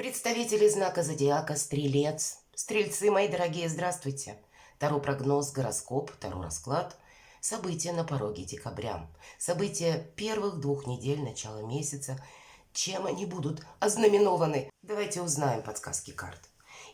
Представители знака зодиака Стрелец. Стрельцы, мои дорогие, здравствуйте. Таро-прогноз, гороскоп, таро-расклад. События на пороге декабря. События первых 2 недель начала месяца. Чем они будут ознаменованы? Давайте узнаем подсказки карт.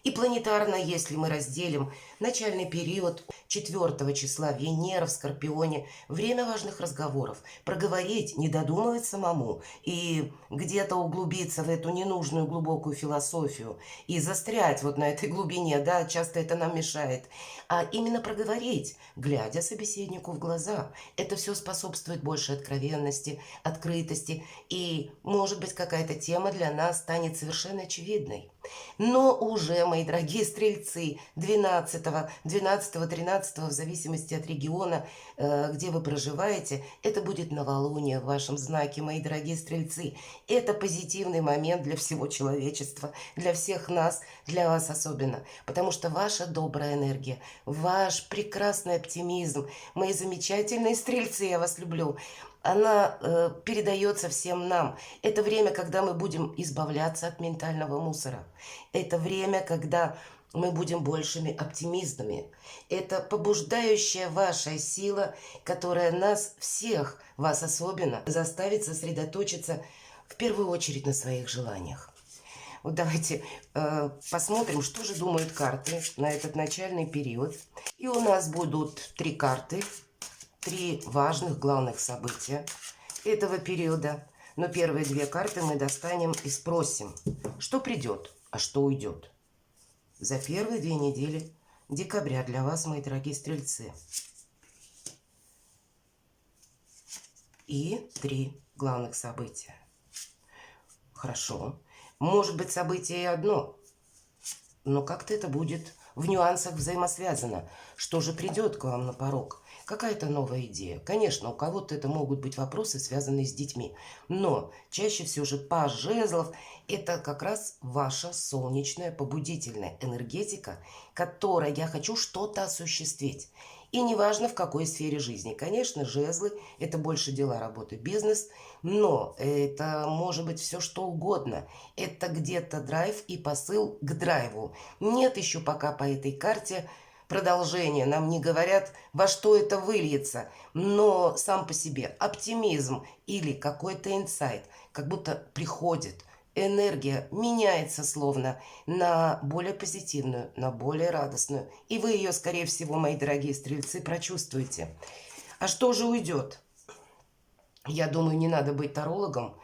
И планетарно, если мы разделим начальный период 4 числа Венера в Скорпионе, время важных разговоров, проговорить, не додумывать самому и где-то углубиться в эту ненужную глубокую философию и застрять вот на этой глубине, да, часто это нам мешает, а именно проговорить, глядя собеседнику в глаза. Это все способствует большей откровенности, открытости, и, может быть, какая-то тема для нас станет совершенно очевидной. Но уже, мои дорогие стрельцы, 12, 12, 13, в зависимости от региона, где вы проживаете, это будет новолуние в вашем знаке, мои дорогие стрельцы. Это позитивный момент для всего человечества, для всех нас, для вас особенно. Потому что ваша добрая энергия, ваш прекрасный оптимизм, мои замечательные стрельцы, я вас люблю, она передается всем нам. Это время, когда мы будем избавляться от ментального мусора. Это время, когда мы будем большими оптимистами. Это побуждающая ваша сила, которая нас всех, вас особенно, заставит сосредоточиться в первую очередь на своих желаниях. Вот давайте посмотрим, что же думают карты на этот начальный период. И у нас будут 3 карты. 3 важных главных события этого периода. Но первые 2 карты мы достанем и спросим, что придет, а что уйдет. За первые 2 недели декабря для вас, мои дорогие стрельцы. И 3 главных события. Хорошо. Может быть, событие и одно, но как-то это будет в нюансах взаимосвязано. Что же придет к вам на порог? Какая-то новая идея. Конечно, у кого-то это могут быть вопросы, связанные с детьми. Но чаще всего же паж жезлов – это как раз ваша солнечная побудительная энергетика, которой я хочу что-то осуществить. И неважно, в какой сфере жизни. Конечно, жезлы – это больше дела, работы, бизнес, но это может быть все что угодно. Это где-то драйв и посыл к драйву. Нет еще пока по этой карте продолжения. Нам не говорят, во что это выльется, но сам по себе оптимизм или какой-то инсайт как будто приходит. Энергия меняется словно на более позитивную, на более радостную. И вы ее, скорее всего, мои дорогие стрельцы, прочувствуете. А что же уйдет? Я думаю, не надо быть тарологом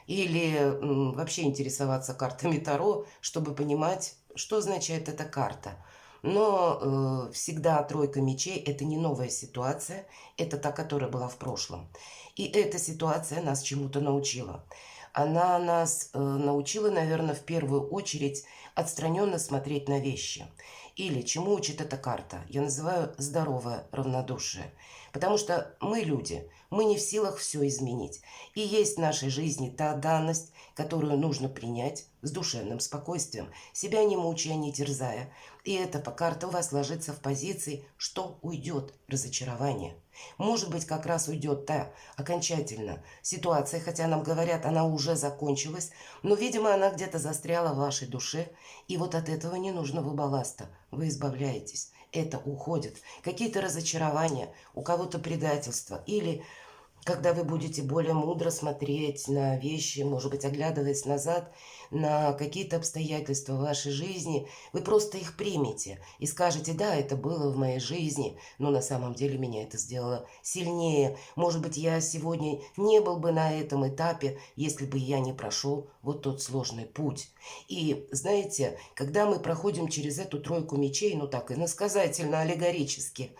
или вообще интересоваться картами Таро, чтобы понимать, что означает эта карта. Но всегда 3 мечей – это не новая ситуация, это та, которая была в прошлом. И эта ситуация нас чему-то научила. Она нас научила, наверное, в первую очередь отстраненно смотреть на вещи. Или чему учит эта карта? Я называю здоровое равнодушие. Потому что мы люди, мы не в силах все изменить. И есть в нашей жизни та данность, которую нужно принять с душевным спокойствием, себя не мучая, не терзая. И эта карта у вас ложится в позиции, что уйдет разочарование. Может быть, как раз уйдет та окончательно ситуация, хотя нам говорят, она уже закончилась, но, видимо, она где-то застряла в вашей душе, и вот от этого ненужного балласта вы избавляетесь. Это уходит. Какие-то разочарования, у кого-то предательство или когда вы будете более мудро смотреть на вещи, может быть, оглядываясь назад на какие-то обстоятельства в вашей жизни, вы просто их примете и скажете, да, это было в моей жизни, но на самом деле меня это сделало сильнее. Может быть, я сегодня не был бы на этом этапе, если бы я не прошел вот тот сложный путь. И знаете, когда мы проходим через эту 3 мечей, ну так иносказательно, аллегорически,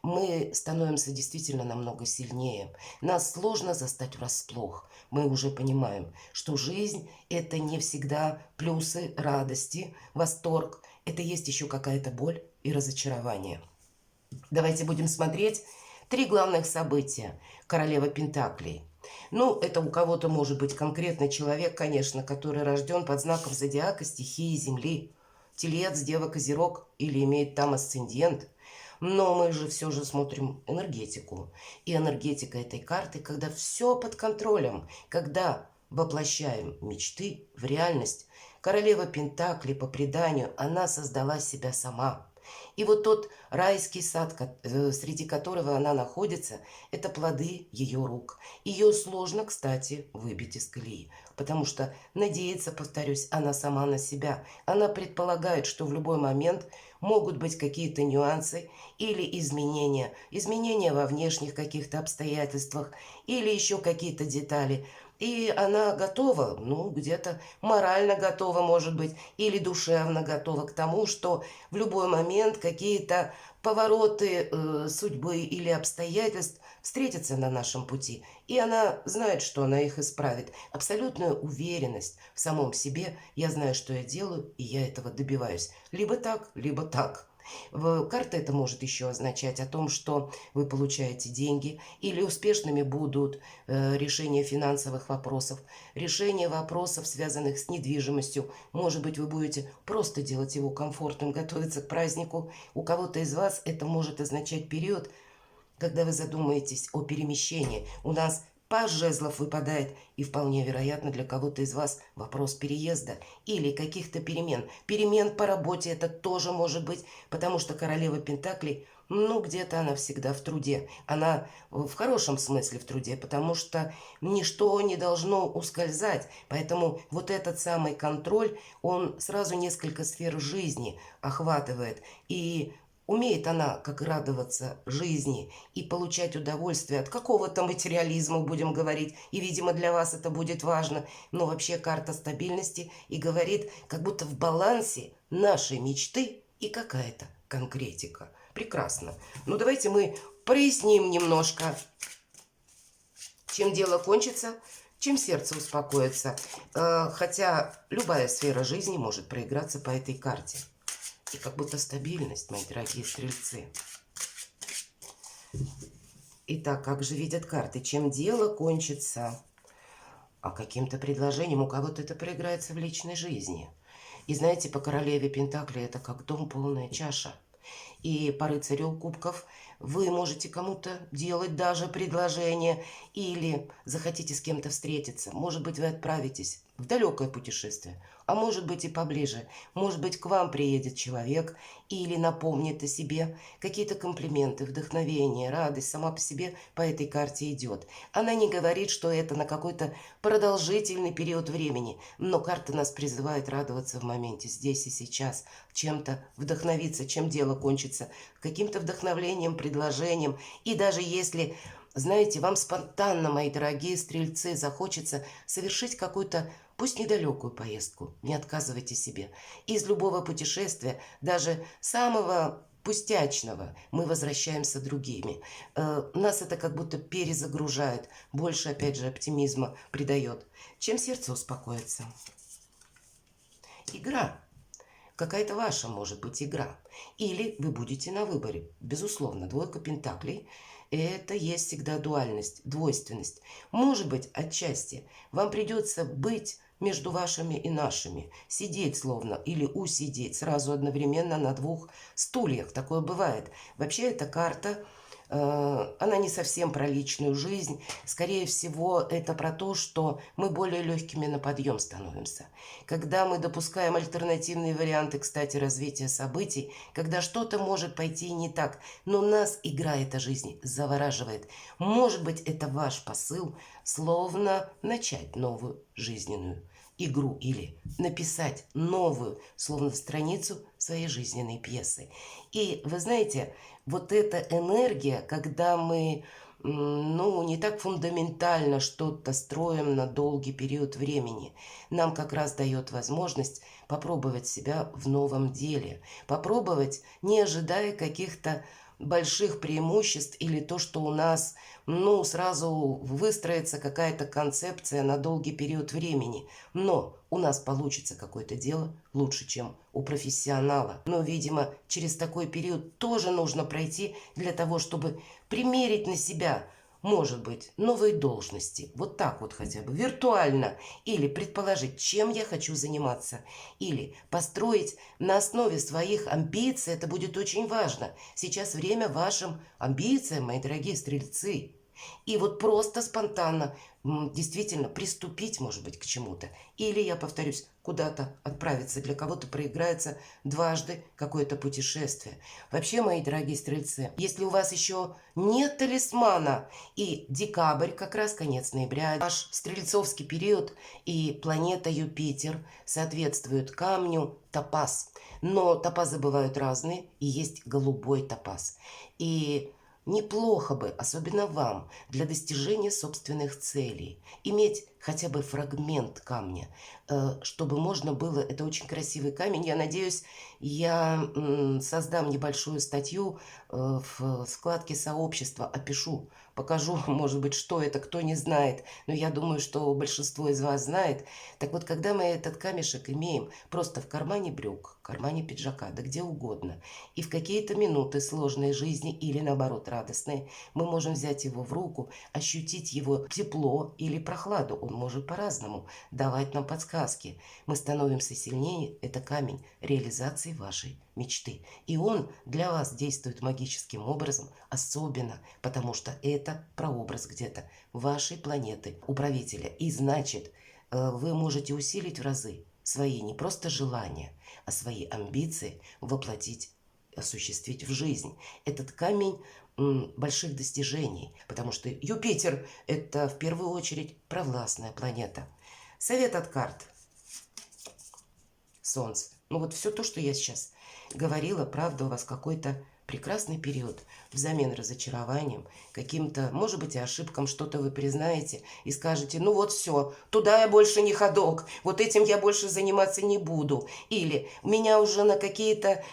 мы становимся действительно намного сильнее. Нас сложно застать врасплох. Мы уже понимаем, что жизнь – это не всегда плюсы, радости, восторг. Это есть еще какая-то боль и разочарование. Давайте будем смотреть 3 главных события. Королева Пентаклей. Ну, это у кого-то может быть конкретный человек, конечно, который рожден под знаком зодиака стихии Земли. Телец, Дева, Козерог или имеет там асцендент. Но мы же все же смотрим энергетику. И энергетика этой карты, когда все под контролем, когда воплощаем мечты в реальность, Королева Пентаклей, по преданию, она создала себя сама. И вот тот райский сад, среди которого она находится, это плоды ее рук. Ее сложно, кстати, выбить из колеи, потому что надеется, повторюсь, она сама на себя. Она предполагает, что в любой момент могут быть какие-то нюансы или изменения. Изменения во внешних каких-то обстоятельствах или еще какие-то детали. И она готова, ну, где-то морально готова, может быть, или душевно готова к тому, что в любой момент какие-то повороты судьбы или обстоятельств встретятся на нашем пути. И она знает, что она их исправит. Абсолютная уверенность в самом себе. Я знаю, что я делаю, и я этого добиваюсь. Либо так, либо так. Карта это может еще означать о том, что вы получаете деньги, или успешными будут решения финансовых вопросов, решение вопросов, связанных с недвижимостью. Может быть, вы будете просто делать его комфортным, готовиться к празднику. У кого-то из вас это может означать период, когда вы задумаетесь о перемещении. У нас паж жезлов выпадает, и вполне вероятно для кого-то из вас вопрос переезда или каких-то перемен. Перемен по работе это тоже может быть, потому что королева Пентаклей, ну, где-то она всегда в труде. Она в хорошем смысле в труде, потому что ничто не должно ускользать. Поэтому вот этот самый контроль, он сразу несколько сфер жизни охватывает. И умеет она как радоваться жизни и получать удовольствие от какого-то материализма, будем говорить, и, видимо, для вас это будет важно, но вообще карта стабильности и говорит, как будто в балансе нашей мечты и какая-то конкретика. Прекрасно. Ну, давайте мы проясним немножко, чем дело кончится, чем сердце успокоится. Хотя любая сфера жизни может проиграться по этой карте. И как будто стабильность, мои дорогие стрельцы. Итак, как же видят карты? Чем дело кончится? А каким-то предложением у кого-то это проиграется в личной жизни. И знаете, по королеве Пентакли это как дом, полная чаша. И по рыцарю кубков вы можете кому-то делать даже предложение или захотите с кем-то встретиться. Может быть, вы отправитесь в далекое путешествие, а может быть и поближе. Может быть, к вам приедет человек или напомнит о себе. Какие-то комплименты, вдохновение, радость сама по себе по этой карте идет. Она не говорит, что это на какой-то продолжительный период времени, но карта нас призывает радоваться в моменте, здесь и сейчас, чем-то вдохновиться, чем дело кончится, каким-то вдохновлением, предложением. И даже если, знаете, вам спонтанно, мои дорогие стрельцы, захочется совершить какую-то, пусть недалекую поездку, не отказывайте себе. Из любого путешествия, даже самого пустячного, мы возвращаемся другими. Нас это как будто перезагружает, больше, опять же, оптимизма придает. Чем сердце успокоится? Игра. Какая-то ваша, может быть, игра. Или вы будете на выборе. Безусловно, двойка пентаклей – это есть всегда дуальность, двойственность. Может быть, отчасти вам придется быть между вашими и нашими. Сидеть словно или усидеть сразу одновременно на двух стульях. Такое бывает. Вообще, эта карта, она не совсем про личную жизнь. Скорее всего, это про то, что мы более легкими на подъем становимся. Когда мы допускаем альтернативные варианты, кстати, развития событий, когда что-то может пойти не так, но нас игра эта жизни завораживает. Может быть, это ваш посыл, словно начать новую жизненную игру или написать новую, словно страницу своей жизненной пьесы. И вы знаете, вот эта энергия, когда мы, ну, не так фундаментально что-то строим на долгий период времени, нам как раз дает возможность попробовать себя в новом деле. Попробовать, не ожидая каких-то больших преимуществ или то, что у нас, ну, сразу выстроится какая-то концепция на долгий период времени. Но у нас получится какое-то дело лучше, чем у профессионала. Но, видимо, через такой период тоже нужно пройти для того, чтобы примерить на себя, может быть, новые должности. Вот так вот хотя бы, виртуально. Или предположить, чем я хочу заниматься. Или построить на основе своих амбиций. Это будет очень важно. Сейчас время вашим амбициям, мои дорогие стрельцы. И вот просто спонтанно действительно приступить, может быть, к чему-то. Или, я повторюсь, куда-то отправиться. Для кого-то проиграется дважды какое-то путешествие. Вообще, мои дорогие стрельцы, если у вас еще нет талисмана, и декабрь, как раз конец ноября, ваш стрельцовский период, и планета Юпитер соответствует камню топаз. Но топазы бывают разные, и есть голубой топаз. И неплохо бы, особенно вам, для достижения собственных целей, иметь хотя бы фрагмент камня, чтобы можно было... Это очень красивый камень. Я надеюсь, я создам небольшую статью в складке сообщества, опишу, покажу, может быть, что это, кто не знает. Но я думаю, что большинство из вас знает. Так вот, когда мы этот камешек имеем просто в кармане брюк, в кармане пиджака, да где угодно, и в какие-то минуты сложной жизни или, наоборот, радостные, мы можем взять его в руку, ощутить его тепло или прохладу. Он может по-разному давать нам подсказки. Мы становимся сильнее. Это камень реализации вашей мечты. И он для вас действует магическим образом, особенно потому что это прообраз где-то вашей планеты, управителя. И значит, вы можете усилить в разы свои не просто желания, а свои амбиции воплотить, осуществить в жизнь. Этот камень больших достижений, потому что Юпитер – это в первую очередь провластная планета. Совет от карт. Солнце. Ну вот все то, что я сейчас говорила, правда, у вас какой-то прекрасный период взамен разочарованием, каким-то, может быть, и ошибкам, что-то вы признаете и скажете, ну вот все, туда я больше не ходок, вот этим я больше заниматься не буду. Или меня уже на какие-то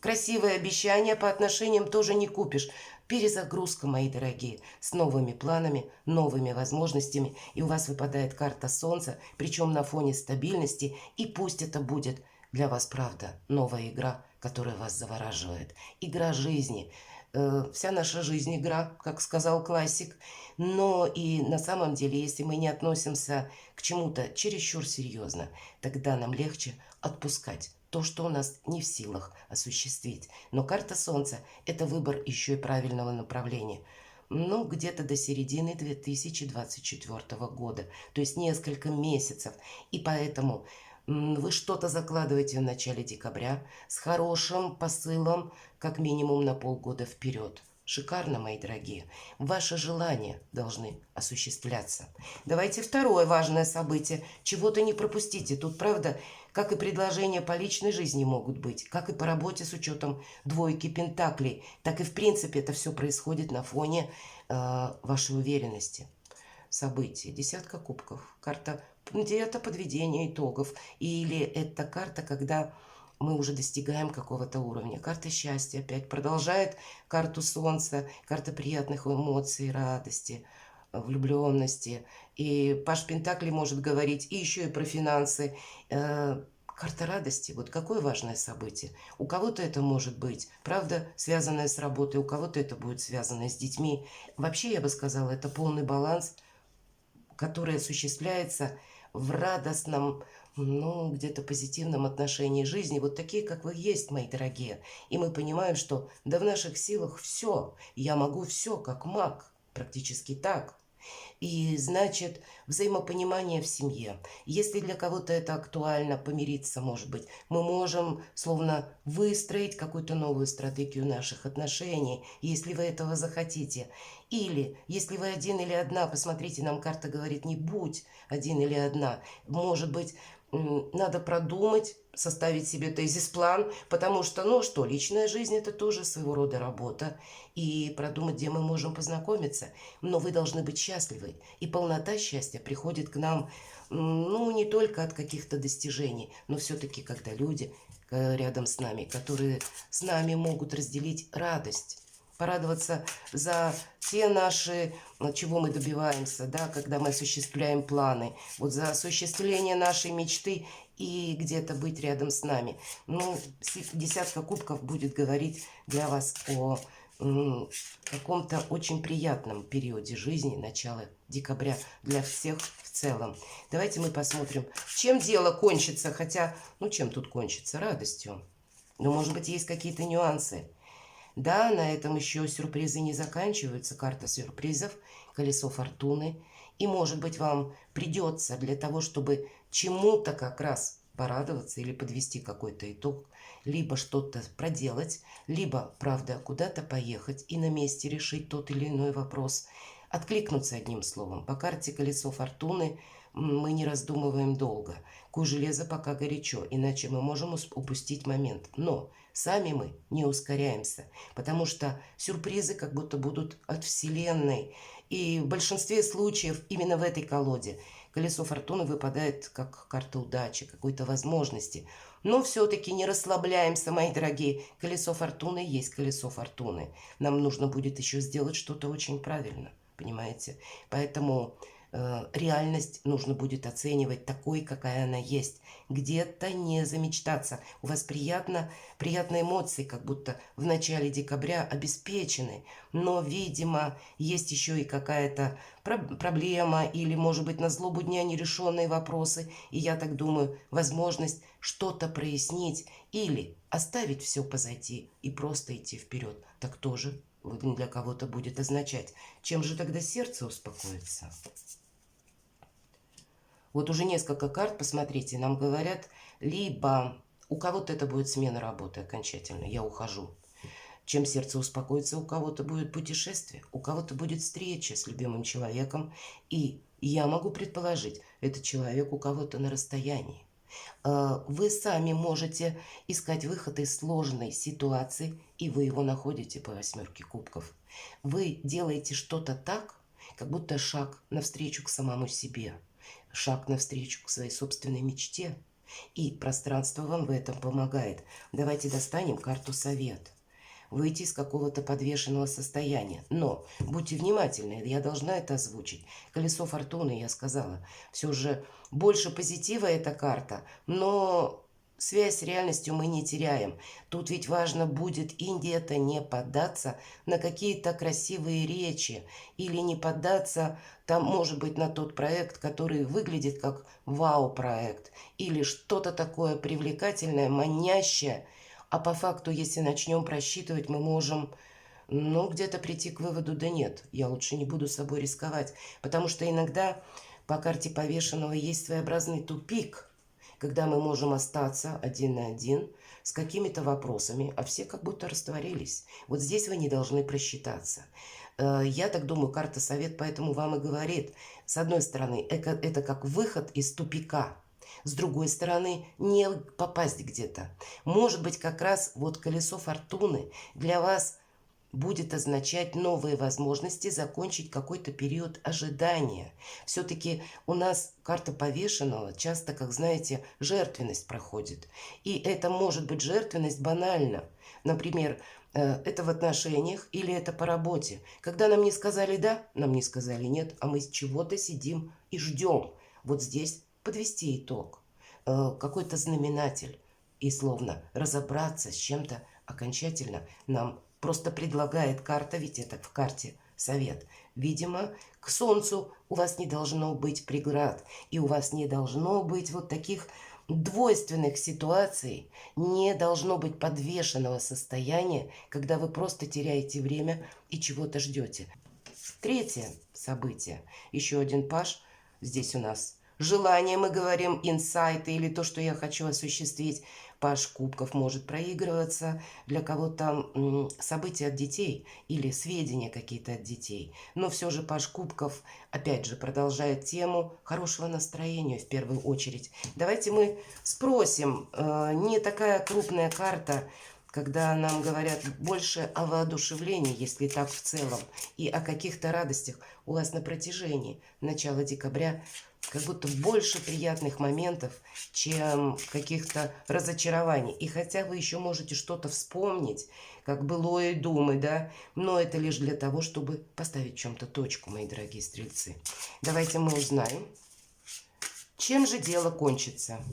красивые обещания по отношениям тоже не купишь. Перезагрузка, мои дорогие, с новыми планами, новыми возможностями. И у вас выпадает карта Солнца, причем на фоне стабильности. И пусть это будет для вас, правда, новая игра, которая вас завораживает. Игра жизни. Вся наша жизнь игра, как сказал классик. Но и на самом деле, если мы не относимся к чему-то чересчур серьезно, тогда нам легче отпускать то, что у нас не в силах осуществить. Но карта Солнца – это выбор еще и правильного направления. Ну, где-то до середины 2024 года, то есть несколько месяцев. И поэтому вы что-то закладываете в начале декабря с хорошим посылом, как минимум на полгода вперед. Шикарно, мои дорогие. Ваши желания должны осуществляться. Давайте второе важное событие. Чего-то не пропустите. Тут, правда, как и предложения по личной жизни могут быть, как и по работе с учетом двойки пентаклей, так и, в принципе, это все происходит на фоне вашей уверенности. События. Десятка кубков. Карта где-то подведения итогов. Или это карта, когда мы уже достигаем какого-то уровня. Карта счастья опять продолжает карту Солнца, карта приятных эмоций, радости, влюбленности. И Паш Пентаклей может говорить и еще и про финансы. Карта радости. Вот какое важное событие. У кого-то это может быть, правда, связанное с работой, у кого-то это будет связано с детьми. Вообще, я бы сказала, это полный баланс, который осуществляется в радостном, ну, где-то позитивном отношении жизни, вот такие, как вы есть, мои дорогие. И мы понимаем, что да в наших силах все, я могу все, как маг, практически так. И, значит, взаимопонимание в семье. Если для кого-то это актуально, помириться, может быть, мы можем словно выстроить какую-то новую стратегию наших отношений, если вы этого захотите. Или, если вы один или одна, посмотрите, нам карта говорит, не будь один или одна. Может быть, надо продумать, составить себе тезис-план, потому что, ну что, личная жизнь – это тоже своего рода работа, и продумать, где мы можем познакомиться. Но вы должны быть счастливы, и полнота счастья приходит к нам, ну, не только от каких-то достижений, но все-таки, когда люди рядом с нами, которые с нами могут разделить радость, порадоваться за те наши, чего мы добиваемся, да, когда мы осуществляем планы, вот за осуществление нашей мечты и где-то быть рядом с нами. Ну, десятка кубков будет говорить для вас о каком-то очень приятном периоде жизни, начала декабря для всех в целом. Давайте мы посмотрим, чем дело кончится, хотя, ну, чем тут кончится? Радостью. Но, может быть, есть какие-то нюансы. Да, на этом еще сюрпризы не заканчиваются. Карта сюрпризов, колесо фортуны. И, может быть, вам придется для того, чтобы чему-то как раз порадоваться или подвести какой-то итог, либо что-то проделать, либо, правда, куда-то поехать и на месте решить тот или иной вопрос, откликнуться одним словом. По карте колесо фортуны мы не раздумываем долго. Куй железо пока горячо, иначе мы можем упустить момент. Но сами мы не ускоряемся, потому что сюрпризы как будто будут от Вселенной. И в большинстве случаев именно в этой колоде колесо фортуны выпадает как карта удачи, какой-то возможности. Но все-таки не расслабляемся, мои дорогие. Колесо фортуны есть колесо фортуны. Нам нужно будет еще сделать что-то очень правильно, понимаете? Поэтому реальность нужно будет оценивать такой, какая она есть. Где-то не замечтаться. У вас приятные эмоции, как будто в начале декабря обеспечены. Но, видимо, есть еще и какая-то проблема или, может быть, на злобу дня нерешенные вопросы. И я так думаю, возможность что-то прояснить или оставить все позади и просто идти вперед. Так тоже для кого-то будет означать. Чем же тогда сердце успокоится? Вот уже несколько карт, посмотрите, нам говорят, либо у кого-то это будет смена работы окончательно, я ухожу. Чем сердце успокоится, у кого-то будет путешествие, у кого-то будет встреча с любимым человеком. И я могу предположить, этот человек у кого-то на расстоянии. Вы сами можете искать выход из сложной ситуации, и вы его находите по 8 кубков. Вы делаете что-то так, как будто шаг навстречу к самому себе. Шаг навстречу к своей собственной мечте. И пространство вам в этом помогает. Давайте достанем карту совет. Выйти из какого-то подвешенного состояния. Но будьте внимательны, я должна это озвучить. Колесо фортуны, я сказала. Все же больше позитива эта карта, но связь с реальностью мы не теряем. Тут ведь важно будет и где-то не поддаться на какие-то красивые речи или не поддаться, там, может быть, на тот проект, который выглядит как вау-проект или что-то такое привлекательное, манящее. А по факту, если начнем просчитывать, мы можем, ну, где-то прийти к выводу, да нет, я лучше не буду собой рисковать. Потому что иногда по карте повешенного есть своеобразный тупик, когда мы можем остаться один на один с какими-то вопросами, а все как будто растворились. Вот здесь вы не должны просчитаться. Я так думаю, карта совет поэтому вам и говорит. С одной стороны, это как выход из тупика. С другой стороны, не попасть где-то. Может быть, как раз вот колесо фортуны для вас будет означать новые возможности закончить какой-то период ожидания. Все-таки у нас карта повешенного часто, как знаете, жертвенность проходит. И это может быть жертвенность банально. Например, это в отношениях или это по работе. Когда нам не сказали «да», нам не сказали «нет», а мы с чего-то сидим и ждем. Вот здесь подвести итог, какой-то знаменатель и словно разобраться с чем-то окончательно нам просто предлагает карта, ведь это в карте совет. Видимо, к солнцу у вас не должно быть преград, и у вас не должно быть вот таких двойственных ситуаций, не должно быть подвешенного состояния, когда вы просто теряете время и чего-то ждете. Третье событие, еще один паж, здесь у нас желание, мы говорим, инсайты или то, что я хочу осуществить. Паж кубков может проигрываться, для кого-то события от детей или сведения какие-то от детей. Но все же паж кубков, опять же, продолжает тему хорошего настроения в первую очередь. Давайте мы спросим, не такая крупная карта, когда нам говорят больше о воодушевлении, если так в целом, и о каких-то радостях у вас на протяжении начала декабря, как будто больше приятных моментов, чем каких-то разочарований. И хотя вы еще можете что-то вспомнить, как былое думы, да, но это лишь для того, чтобы поставить в чем-то точку, мои дорогие стрельцы. Давайте мы узнаем, чем же дело кончится.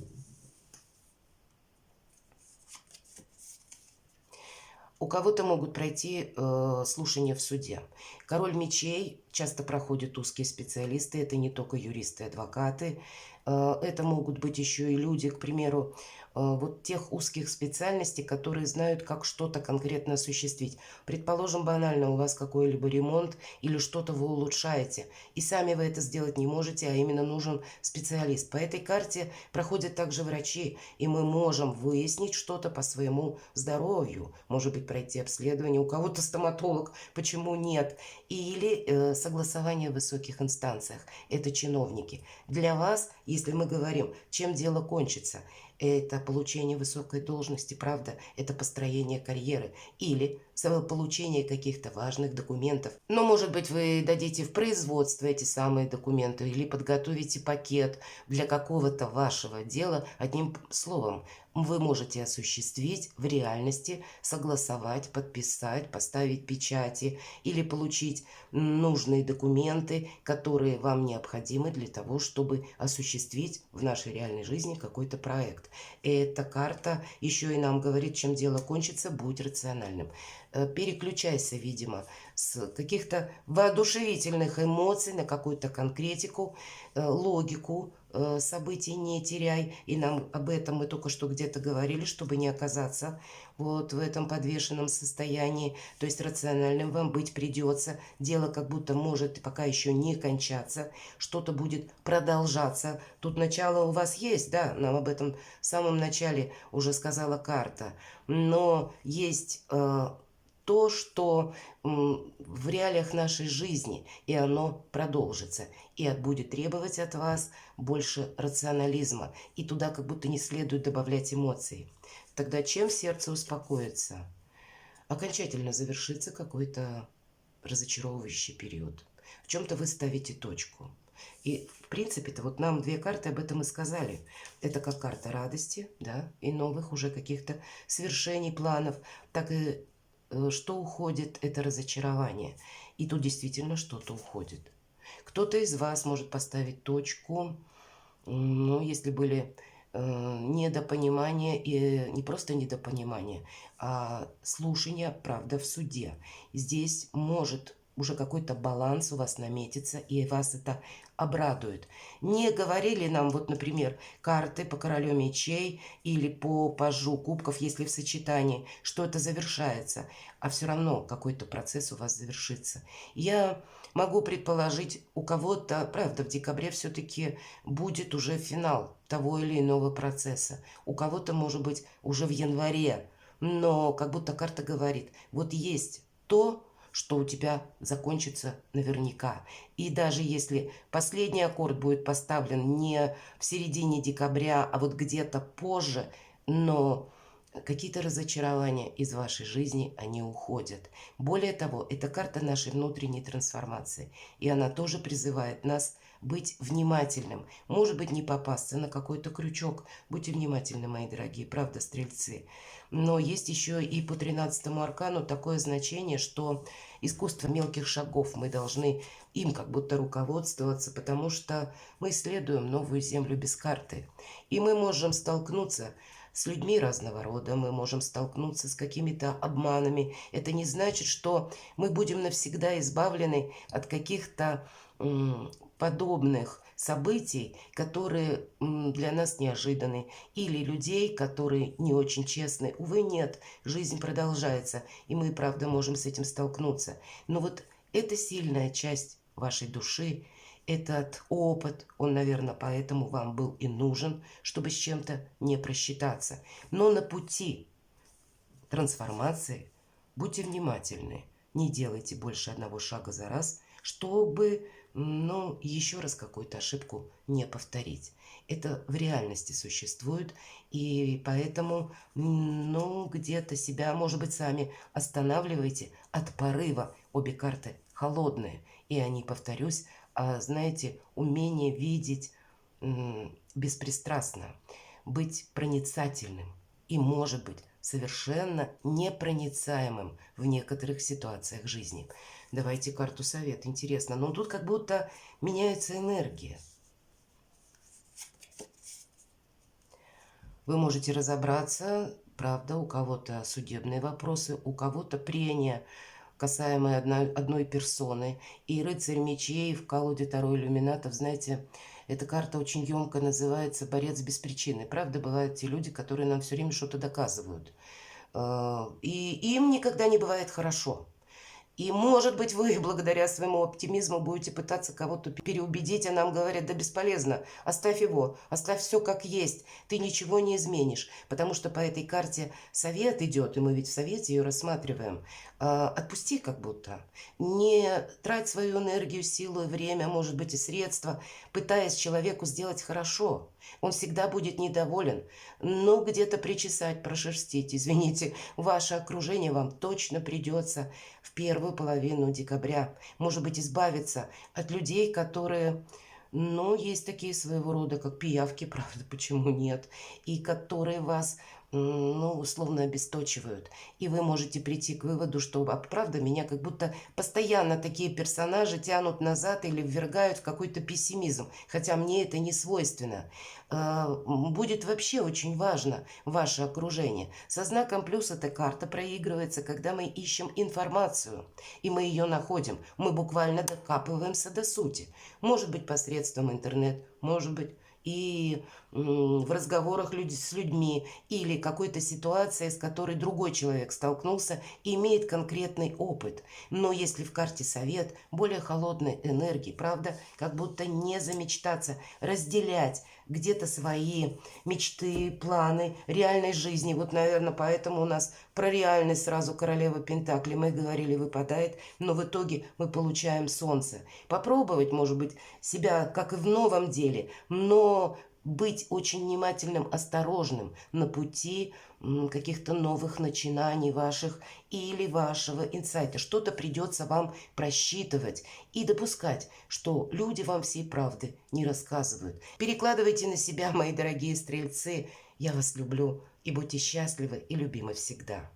У кого-то могут пройти слушания в суде. Король мечей часто проходят узкие специалисты. Это не только юристы и адвокаты. Это могут быть еще и люди, к примеру, вот тех узких специальностей, которые знают, как что-то конкретно осуществить. Предположим, банально, у вас какой-либо ремонт или что-то вы улучшаете, и сами вы это сделать не можете, а именно нужен специалист. По этой карте проходят также врачи, и мы можем выяснить что-то по своему здоровью. Может быть, пройти обследование, у кого-то стоматолог, почему нет? Или согласование в высоких инстанциях. Это чиновники. Для вас, если мы говорим, чем дело кончится, это получение высокой должности, правда, это построение карьеры или получение каких-то важных документов. Но, может быть, вы дадите в производство эти самые документы или подготовите пакет для какого-то вашего дела. Одним словом, вы можете осуществить в реальности, согласовать, подписать, поставить печати или получить нужные документы, которые вам необходимы для того, чтобы осуществить в нашей реальной жизни какой-то проект. Эта карта еще и нам говорит, чем дело кончится, будь рациональным. Переключайся, видимо, с каких-то воодушевительных эмоций на какую-то конкретику, логику событий не теряй. И нам об этом мы только что где-то говорили, чтобы не оказаться вот в этом подвешенном состоянии. То есть рациональным вам быть придется. Дело как будто может пока еще не кончаться. Что-то будет продолжаться. Тут начало у вас есть, да, нам об этом в самом начале уже сказала карта. Но есть то, что в реалиях нашей жизни, и оно продолжится, и будет требовать от вас больше рационализма, и туда как будто не следует добавлять эмоций. Тогда чем сердце успокоится? Окончательно завершится какой-то разочаровывающий период. В чем-то вы ставите точку. И, в принципе-то, вот нам две карты об этом и сказали. Это как карта радости, да, и новых уже каких-то свершений, планов, так и что уходит, это разочарование. И тут действительно что-то уходит. Кто-то из вас может поставить точку, ну, если были недопонимания, и не просто недопонимания, а слушания, правда, в суде. Здесь может уже какой-то баланс у вас наметится, и вас это обрадует. Не говорили нам, вот, например, карты по королю мечей или по пажу кубков, если в сочетании, что это завершается, а все равно какой-то процесс у вас завершится. Я могу предположить, у кого-то, правда, в декабре все-таки будет уже финал того или иного процесса. У кого-то, может быть, уже в январе. Но как будто карта говорит, вот есть то, что у тебя закончится наверняка. И даже если последний аккорд будет поставлен не в середине декабря, а вот где-то позже, но какие-то разочарования из вашей жизни, они уходят. Более того, это карта нашей внутренней трансформации. И она тоже призывает нас быть внимательным. Может быть, не попасться на какой-то крючок. Будьте внимательны, мои дорогие, правда, стрельцы. Но есть еще и по 13-му аркану такое значение, что искусство мелких шагов, мы должны им как будто руководствоваться, потому что мы исследуем новую землю без карты. И мы можем столкнуться с людьми разного рода, мы можем столкнуться с какими-то обманами. Это не значит, что мы будем навсегда избавлены от каких-то подобных событий, которые для нас неожиданны, или людей, которые не очень честны. Увы, нет, жизнь продолжается, и мы, правда, можем с этим столкнуться. Но вот эта сильная часть вашей души, этот опыт, он, наверное, поэтому вам был и нужен, чтобы с чем-то не просчитаться. Но на пути трансформации будьте внимательны, не делайте больше одного шага за раз, чтобы, ну, еще раз какую-то ошибку не повторить. Это в реальности существует, и поэтому, ну, где-то себя, может быть, сами останавливайте от порыва. Обе карты холодные, и они, повторюсь, знаете, умение видеть беспристрастно, быть проницательным и, может быть, совершенно непроницаемым в некоторых ситуациях жизни. Давайте карту совет. Интересно. Но тут как будто меняется энергия. Вы можете разобраться, правда, у кого-то судебные вопросы, у кого-то прения, касаемые одной персоны. И рыцарь мечей в колоде Таро иллюминатов, знаете, Эта карта очень емко называется «Борец без причины». Правда, бывают те люди, которые нам все время что-то доказывают. И им никогда не бывает хорошо. И, может быть, вы благодаря своему оптимизму будете пытаться кого-то переубедить, а нам говорят: да бесполезно, оставь его, оставь все как есть, ты ничего не изменишь. Потому что по этой карте совет идет, и мы ведь в совете ее рассматриваем. Отпусти как будто. Не трать свою энергию, силу, время, может быть, и средства, пытаясь человеку сделать хорошо. Он всегда будет недоволен. Но где-то причесать, прошерстить, извините, ваше окружение вам точно придется в первую половину декабря. Может быть, избавиться от людей, которые, ну, есть такие своего рода, как пиявки, правда, почему нет, и которые вас, ну, условно обесточивают. И вы можете прийти к выводу, что, правда, меня как будто постоянно такие персонажи тянут назад или ввергают в какой-то пессимизм, хотя мне это не свойственно. Будет вообще очень важно ваше окружение. Со знаком плюс эта карта проигрывается, когда мы ищем информацию, и мы ее находим. Мы буквально докапываемся до сути. Может быть, посредством интернета, может быть, и в разговорах с людьми, или какой-то ситуации, с которой другой человек столкнулся и имеет конкретный опыт. Но если в карте совет, более холодной энергии, правда, как будто не замечтаться, разделять где-то свои мечты, планы реальной жизни. Вот, наверное, поэтому у нас про реальность сразу королева Пентакли, мы говорили, выпадает, но в итоге мы получаем солнце. Попробовать, может быть, себя, как и в новом деле, но быть очень внимательным, осторожным на пути каких-то новых начинаний ваших или вашего инсайта. Что-то придется вам просчитывать и допускать, что люди вам всей правды не рассказывают. Перекладывайте на себя, мои дорогие стрельцы. Я вас люблю, и будьте счастливы и любимы всегда.